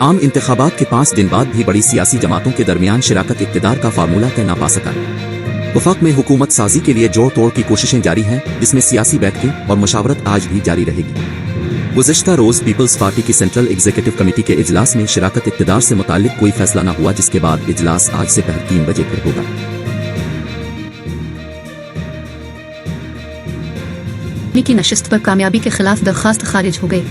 आम इंतखाबात के 5 दिन बाद भी बड़ी सियासी जमातों के दरमियान शिराकत इक़्तिदार का फार्मूला तय ना पा सका। वफाक में हुकूमत साजी के लिए जोड़ तोड़ की कोशिशें जारी हैं, जिसमें सियासी बैठकें और मुशावरत आज भी जारी रहेगी। गुज़िश्ता रोज़ पीपल्स पार्टी की सेंट्रल एग्जीक्यूटिव कमेटी के इजलास में शिराकत इक़्तिदार से मुताल्लिक कोई फैसला न हुआ, जिसके बाद इजलास आज से पहर 3 बजे फिर होगा। की नशिस्त पर कामयाबी के खिलाफ दरखास्त खारिज हो गई।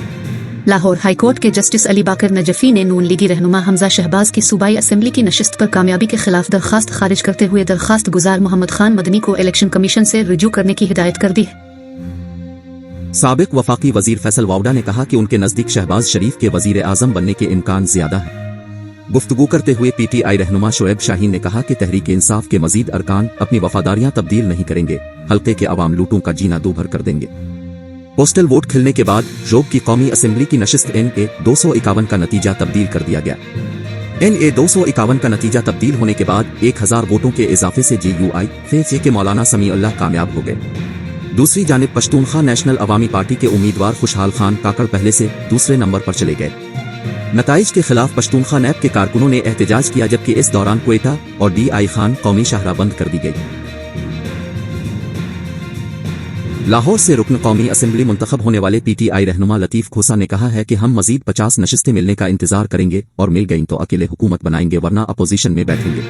लाहौर हाईकोर्ट के जस्टिस अली बाकर नजफी ने नून लीगी रहनुमा हमजा शहबाज की सूबाई असेंबली की नशिस्त पर कामयाबी के खिलाफ दरखास्त खारिज करते हुए दरखास्त गुजार मोहम्मद खान मदनी को इलेक्शन कमीशन से रुजू करने की हिदायत कर दी। साबिक वफाकी वजीर फैसल वाउडा ने कहा कि उनके नजदीक शहबाज शरीफ के वजीर आजम बनने के इम्कान ज्यादा है। गुफ्तगू करते हुए पीटीआई रहनुमा शोएब शाहीन ने कहा कि तहरीक इंसाफ के मजीद अरकान अपनी वफादारियां तब्दील नहीं करेंगे, हल्के के अवाम लूटों का जीना दूभर कर देंगे। पोस्टल वोट खिलने के बाद जोब की कौमी असेंबली की नशिस्त NA 251 का नतीजा तब्दील कर दिया गया। NA 251 का नतीजा तब्दील होने के बाद 1000 वोटों के इजाफे से GUI FA के मौलाना समीउल्लाह कामयाब हो गए। दूसरी जानिब पश्तूनख्वा नेशनल अवामी पार्टी के उम्मीदवार खुशहाल खान काकड़ पहले से दूसरे नंबर पर चले गए। नताइज के खिलाफ पश्तूनख्वा नैब के कारकुनों ने एहतजाज किया, जबकि इस दौरान क्वेटा और DI खान कौमी शाहरा बंद कर दी गई। लाहौर से रुकन कौमी असेंबली मुंतखब होने वाले PTI रहनुमा लतीफ खोसा ने कहा है कि हम मजीद 50 नशिस्तें मिलने का इंतजार करेंगे और मिल गईं तो अकेले हुकूमत बनाएंगे, वरना अपोजिशन में बैठेंगे।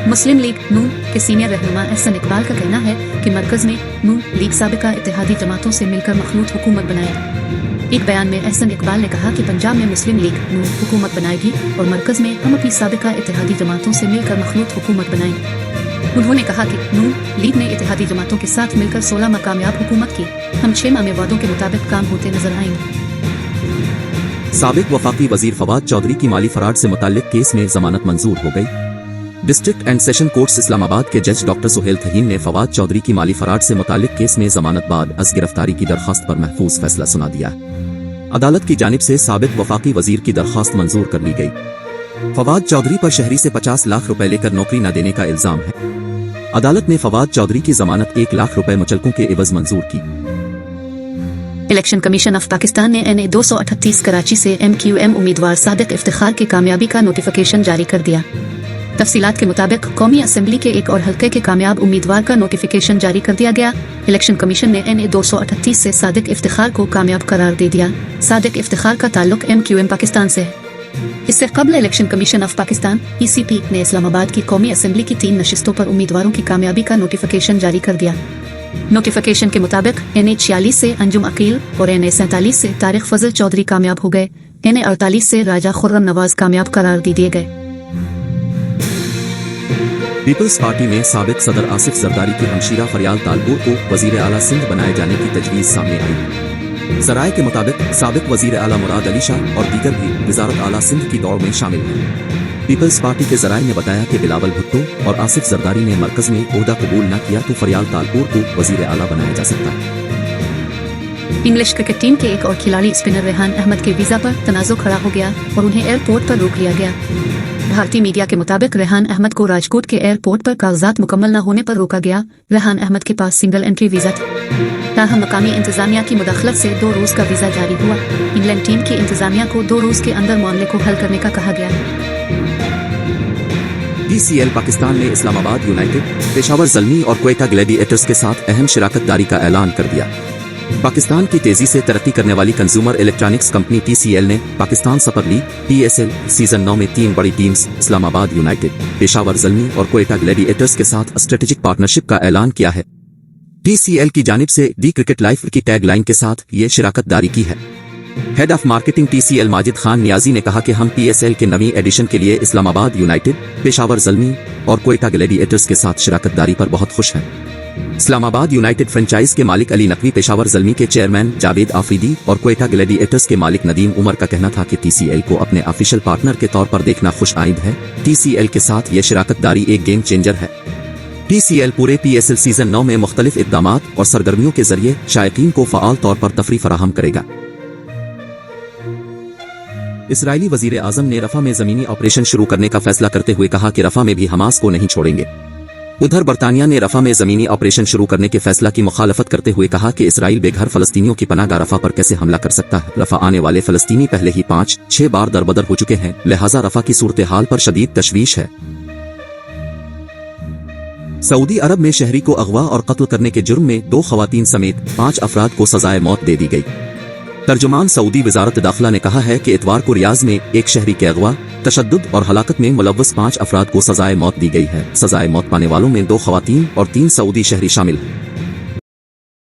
मुस्लिम लीग नून के सीनियर रहनुमा एहसन इकबाल का कहना है कि मरकज में नून लीग साबिका इत्तेहादी जमातों से मिलकर मखलूत हुकूमत बनाएगी। एक बयान में एहसन इकबाल ने कहा कि पंजाब में मुस्लिम लीग नून हुकूमत बनाएगी और मरकज में हम अपनी साबिका इत्तेहादी जमातों से मिलकर मखलूत हुकूमत बनाएंगे। उन्होंने कहा कि नून लीग ने इत्तेहादी जमातों के साथ मिलकर 16 माह कामयाब हुकूमत की, हम 6 माह में वादों के मुताबिक काम होते नजर आएंगे। साबिक वफाकी वजीर फवाद चौधरी की माली फराड से मुताल्लिक केस में जमानत मंजूर हो गई। District and session courts Islamabad के जज डॉक्टर सुहेल तहीन ने फवाद चौधरी की माली फराड से मुताल्लिक केस में जमानत बाद अज गिरफ्तारी की दरखास्त पर महफूज फैसला सुना दिया। अदालत की जानिब से साबिक वफाकी वजीर की दरखास्त मंजूर कर ली गई। फवाद चौधरी पर शहरी से 50 लाख रुपए लेकर नौकरी न देने का इल्जाम है। अदालत ने फवाद चौधरी की जमानत 1 लाख रुपए मुचलकों के एवज मंजूर की। इलेक्शन कमीशन ऑफ पाकिस्तान ने NA 238 कराची से MQM उम्मीदवार सादिक इफ्तिखार की कामयाबी का नोटिफिकेशन जारी कर दिया। तफसीलात के मुताबिक कौमी असेंबली के एक और हल्के के कामयाब उम्मीदवार का नोटिफिकेशन जारी कर दिया गया। इलेक्शन कमीशन ने NA 238 से सादिक इफ्तिखार को कामयाब करार दे दिया। सादिक इफ्तिखार का ताल्लुक MQM पाकिस्तान से है। इससे कबल election commission of Pakistan ECP ने इस्लामाबाद की कौमी असेंबली की 3 नशिस्तों पर उम्मीदवारों की कामयाबी का नोटिफिकेशन जारी कर दिया। नोटिफिकेशन के मुताबिक NA 46 से अंजुम अकील और NA 47 से तारिक फजल चौधरी कामयाब हो गए। NA 48 से राजा खुर्रम नवाज कामयाब करार दे दिए गए। पीपल्स पार्टी में साबिक सदर आसिफ जरदारी की हमशीरा फरियाल तालपुर को वजीर आला सिंध बनाए जाने की तजवीज़ सामने आई। ज़राए के मुताबिक साबिक वजीर आला मुराद अली शाह और दीगर भी वजारत आला सिंध की दौड़ में शामिल हैं। पीपल्स पार्टी के ज़राए ने बताया कि बिलावल भुट्टो और आसिफ जरदारी ने मरकज में ओहदा कबूल न किया तो फरियाल तालपुर को वजीर आला बनाया जा सकता है। इंग्लिश क्रिकेट टीम के एक और खिलाड़ी स्पिनर रेहान अहमद के वीज़ा पर तनाज़ो खड़ा हो गया और उन्हें एयरपोर्ट पर रोक लिया गया। भारतीय मीडिया के मुताबिक रेहान अहमद को राजकोट के एयरपोर्ट पर कागजात मुकम्मल न होने पर रोका गया। रेहान अहमद के पास सिंगल एंट्री वीज़ा था, ताहम मकामी इंतजामिया की मुदाखलत से 2 रोज़ का वीज़ा जारी हुआ। इंग्लैंड टीम की इंतजामिया को 2 रोज़ के अंदर मामले को हल करने का कहा गया। TCL पाकिस्तान ने इस्लामाबाद यूनाइटेड, पेशावर ज़ल्मी और क्वेटा ग्लैडिएटर्स के साथ अहम शराकतदारी का ऐलान कर दिया। पाकिस्तान की तेजी से तरक्की करने वाली कंज्यूमर इलेक्ट्रॉनिक्स कंपनी TCL ने Pakistan super league PSL season 9 में 3 बड़ी टीम्स इस्लामाबाद यूनाइटेड, पेशावर ज़ल्मी और क्वेटा ग्लैडिएटर्स के साथ स्ट्रेटेजिक पार्टनरशिप का ऐलान किया है। TCL की जानिब से दी क्रिकेट लाइफ की टैगलाइन के साथ ये शराकतदारी की है। Head of marketing TCL Majid Khan Niazi ने कहा कि हम PSL के नवी एडिशन के लिए इस्लामाबाद यूनाइटेड, पेशावर ज़ल्मी और क्वेटा ग्लैडिएटर्स के साथ शराकतदारी पर बहुत खुश हैं। इस्लामाबाद यूनाइटेड फ्रेंचाइज के मालिक अली नकवी, पेशावर ज़ल्मी के चेयरमैन जावेद आफरीदी और क्वेटा ग्लैडिएटर्स के मालिक नदीम उमर का कहना था कि TCL को अपने ऑफिशियल पार्टनर के तौर पर देखना खुश आइंद है। TCL के साथ ये शराकतदारी एक गेम चेंजर है। TCL पूरे PSL सीजन 9 में मुख्तलिफ इक़दामात और सरगर्मियों के जरिए शायकीन को फ़आल तौर पर तफरी फराहम करेगा। इसराइली वजीर आजम ने रफा में ज़मीनी ऑपरेशन शुरू करने का फैसला करते हुए कहा कि रफा में भी हमास को नहीं छोड़ेंगे। उधर बरतानिया ने रफा में जमीनी ऑपरेशन शुरू करने के फैसला की मुखालफत करते हुए कहा कि इसराइल बेघर फलस्तीनियों की पनाहगाह रफा पर कैसे हमला कर सकता है। रफा आने वाले फलस्तीनी पहले ही 5-6 बार दरबदर हो चुके हैं, लिहाजा रफा की सूरत हाल पर शदीद तशवीश है। सऊदी अरब में शहरी को अगवा और कत्ल करने के जुर्म में 2 खवातीन समेत 5 अफराद को सजाए मौत दे दी गई। तर्जुमान सऊदी वजारत दाखिला ने कहा है कि इतवार को रियाज में एक शहरी के अगवा, तशद्दुद और हलाकत में मुलव्वस 5 अफराद को सजाए मौत दी गई है। सजाए मौत पाने वालों में 2 खवातीन और 3 सऊदी शहरी शामिल हैं।